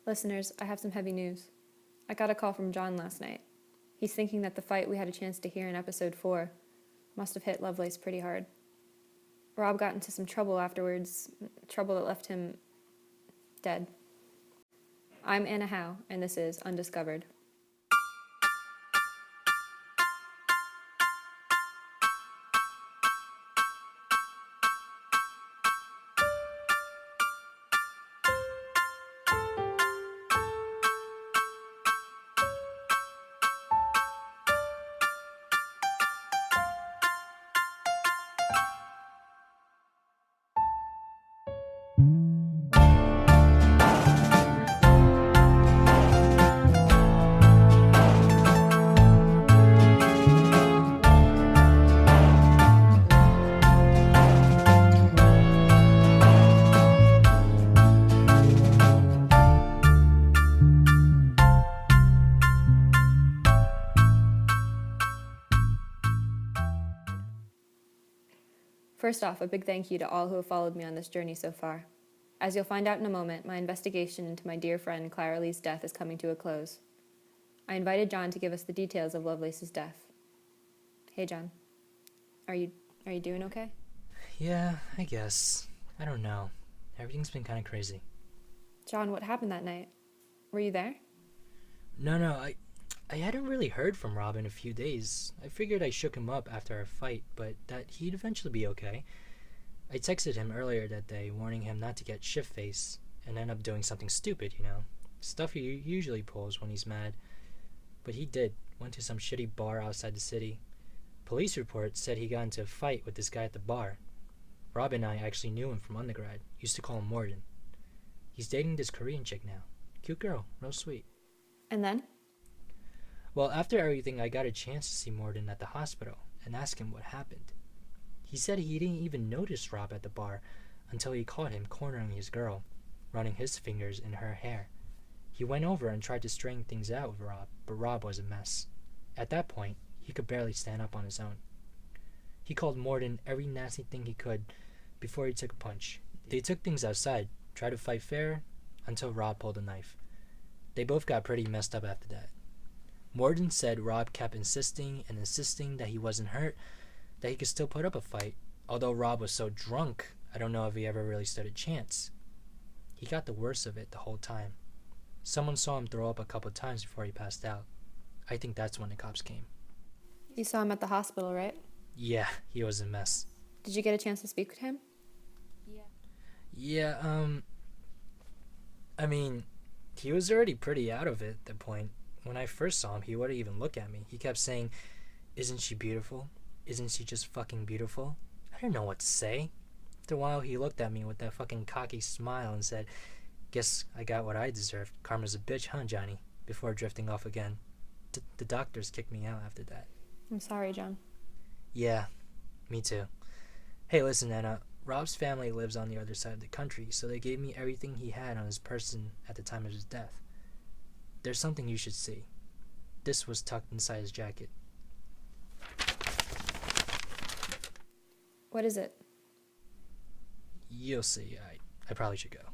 Listeners, I have some heavy news. I got a call from John last night. He's thinking that the fight we had a chance to hear in episode 4 must have hit Lovelace pretty hard. Rob got into some trouble afterwards, trouble that left him dead. I'm Anna Howe, and this is Undiscovered. First off, a big thank you to all who have followed me on this journey so far. As you'll find out in a moment, my investigation into my dear friend Clara Lee's death is coming to a close. I invited John to give us the details of Lovelace's death. Hey, John. Are you doing okay? Yeah, I guess. I don't know. Everything's been kind of crazy. John, what happened that night? Were you there? No, I hadn't really heard from Rob in a few days. I figured I shook him up after our fight, but that he'd eventually be okay. I texted him earlier that day, warning him not to get shit-faced and end up doing something stupid, Stuff he usually pulls when he's mad. But he did. Went to some shitty bar outside the city. Police report said he got into a fight with this guy at the bar. Rob and I actually knew him from undergrad. Used to call him Morton. He's dating this Korean chick now. Cute girl, real sweet. And then? Well, after everything, I got a chance to see Morton at the hospital and ask him what happened. He said he didn't even notice Rob at the bar until he caught him cornering his girl, running his fingers in her hair. He went over and tried to straighten things out with Rob, but Rob was a mess. At that point, he could barely stand up on his own. He called Morton every nasty thing he could before he took a punch. They took things outside, tried to fight fair, until Rob pulled a knife. They both got pretty messed up after that. Morton said Rob kept insisting that he wasn't hurt, that he could still put up a fight, although Rob was so drunk, I don't know if he ever really stood a chance. He got the worst of it the whole time. Someone saw him throw up a couple times before he passed out. I think that's when the cops came. You saw him at the hospital, right? Yeah, he was a mess. Did you get a chance to speak with him? Yeah, he was already pretty out of it at that point. When I first saw him, he wouldn't even look at me. He kept saying, "Isn't she beautiful? Isn't she just fucking beautiful?" I didn't know what to say. After a while, he looked at me with that fucking cocky smile and said, "Guess I got what I deserved. Karma's a bitch, huh, Johnny?" Before drifting off again. The doctors kicked me out after that. I'm sorry, John. Yeah, me too. Hey, listen, Anna. Rob's family lives on the other side of the country, so they gave me everything he had on his person at the time of his death. There's something you should see. This was tucked inside his jacket. What is it? You'll see. I probably should go.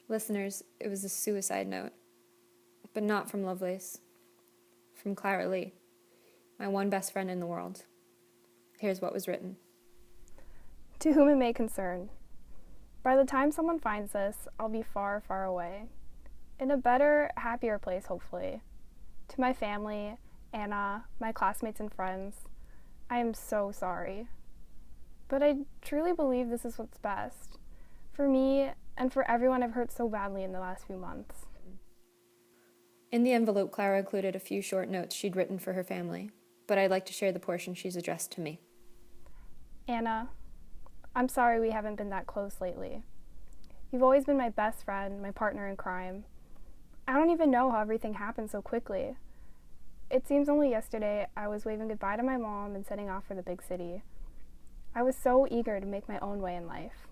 Listeners, it was a suicide note. But not from Lovelace. From Clara Lee, my one best friend in the world. Here's what was written. To whom it may concern. By the time someone finds this, I'll be far, far away. In a better, happier place, hopefully. To my family, Anna, my classmates and friends, I am so sorry. But I truly believe this is what's best. For me, and for everyone I've hurt so badly in the last few months. In the envelope, Clara included a few short notes she'd written for her family, but I'd like to share the portion she's addressed to me. Anna, I'm sorry we haven't been that close lately. You've always been my best friend, my partner in crime. I don't even know how everything happened so quickly. It seems only yesterday I was waving goodbye to my mom and setting off for the big city. I was so eager to make my own way in life.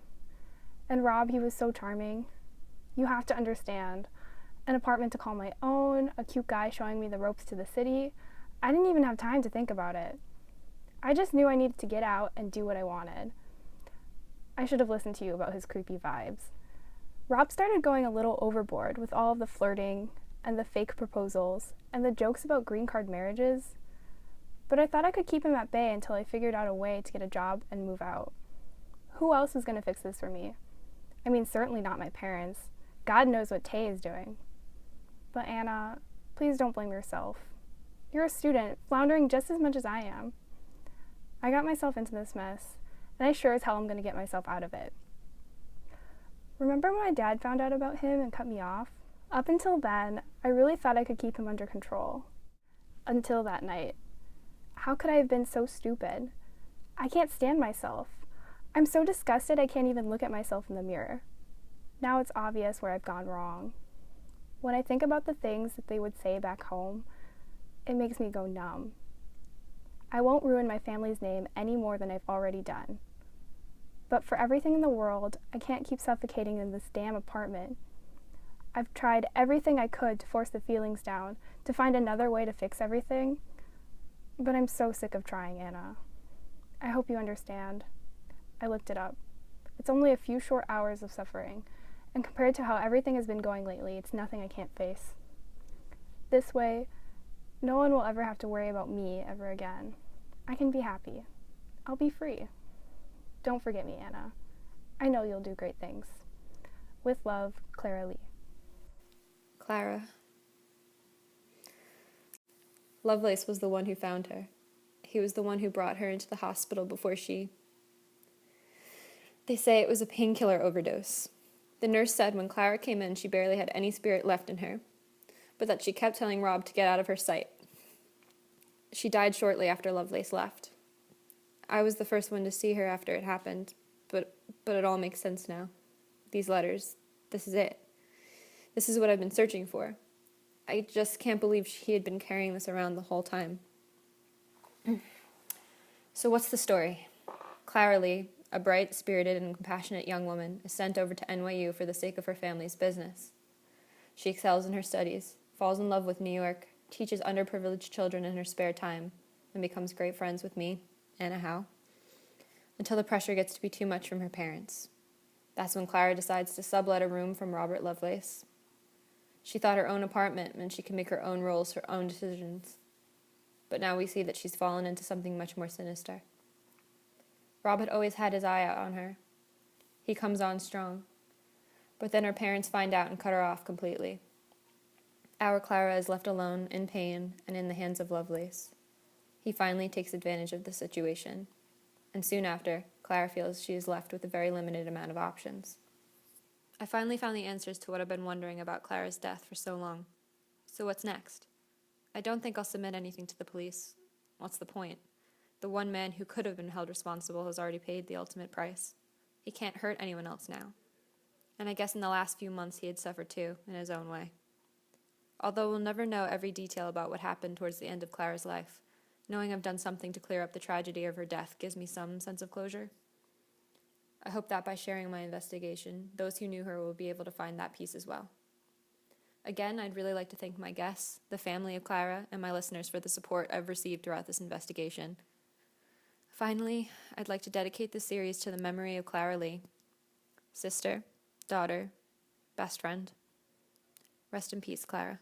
And Rob, he was so charming. You have to understand. An apartment to call my own, a cute guy showing me the ropes to the city. I didn't even have time to think about it. I just knew I needed to get out and do what I wanted. I should have listened to you about his creepy vibes. Rob started going a little overboard with all of the flirting and the fake proposals and the jokes about green card marriages, but I thought I could keep him at bay until I figured out a way to get a job and move out. Who else is going to fix this for me? I mean, certainly not my parents. God knows what Tay is doing. But Anna, please don't blame yourself. You're a student, floundering just as much as I am. I got myself into this mess, and I sure as hell am going to get myself out of it. Remember when my dad found out about him and cut me off? Up until then, I really thought I could keep him under control. Until that night. How could I have been so stupid? I can't stand myself. I'm so disgusted I can't even look at myself in the mirror. Now it's obvious where I've gone wrong. When I think about the things that they would say back home, it makes me go numb. I won't ruin my family's name any more than I've already done. But for everything in the world, I can't keep suffocating in this damn apartment. I've tried everything I could to force the feelings down, to find another way to fix everything. But I'm so sick of trying, Anna. I hope you understand. I looked it up. It's only a few short hours of suffering, and compared to how everything has been going lately, it's nothing I can't face. This way, no one will ever have to worry about me ever again. I can be happy. I'll be free. Don't forget me, Anna. I know you'll do great things. With love, Clara Lee. Clara. Lovelace was the one who found her. He was the one who brought her into the hospital before she... They say it was a painkiller overdose. The nurse said when Clara came in, she barely had any spirit left in her, but that she kept telling Rob to get out of her sight. She died shortly after Lovelace left. I was the first one to see her after it happened, but it all makes sense now. These letters, this is it. This is what I've been searching for. I just can't believe he had been carrying this around the whole time. So what's the story? Clara Lee, a bright, spirited, and compassionate young woman, is sent over to NYU for the sake of her family's business. She excels in her studies, falls in love with New York, teaches underprivileged children in her spare time, and becomes great friends with me, Anna Howe, until the pressure gets to be too much from her parents. That's when Clara decides to sublet a room from Robert Lovelace. She thought her own apartment meant she could make her own rules, her own decisions. But now we see that she's fallen into something much more sinister. Rob had always had his eye out on her. He comes on strong. But then her parents find out and cut her off completely. Our Clara is left alone, in pain, and in the hands of Lovelace. He finally takes advantage of the situation. And soon after, Clara feels she is left with a very limited amount of options. I finally found the answers to what I've been wondering about Clara's death for so long. So what's next? I don't think I'll submit anything to the police. What's the point? The one man who could have been held responsible has already paid the ultimate price. He can't hurt anyone else now. And I guess in the last few months he had suffered too, in his own way. Although we'll never know every detail about what happened towards the end of Clara's life, knowing I've done something to clear up the tragedy of her death gives me some sense of closure. I hope that by sharing my investigation, those who knew her will be able to find that peace as well. Again, I'd really like to thank my guests, the family of Clara, and my listeners for the support I've received throughout this investigation. Finally, I'd like to dedicate this series to the memory of Clara Lee, sister, daughter, best friend. Rest in peace, Clara.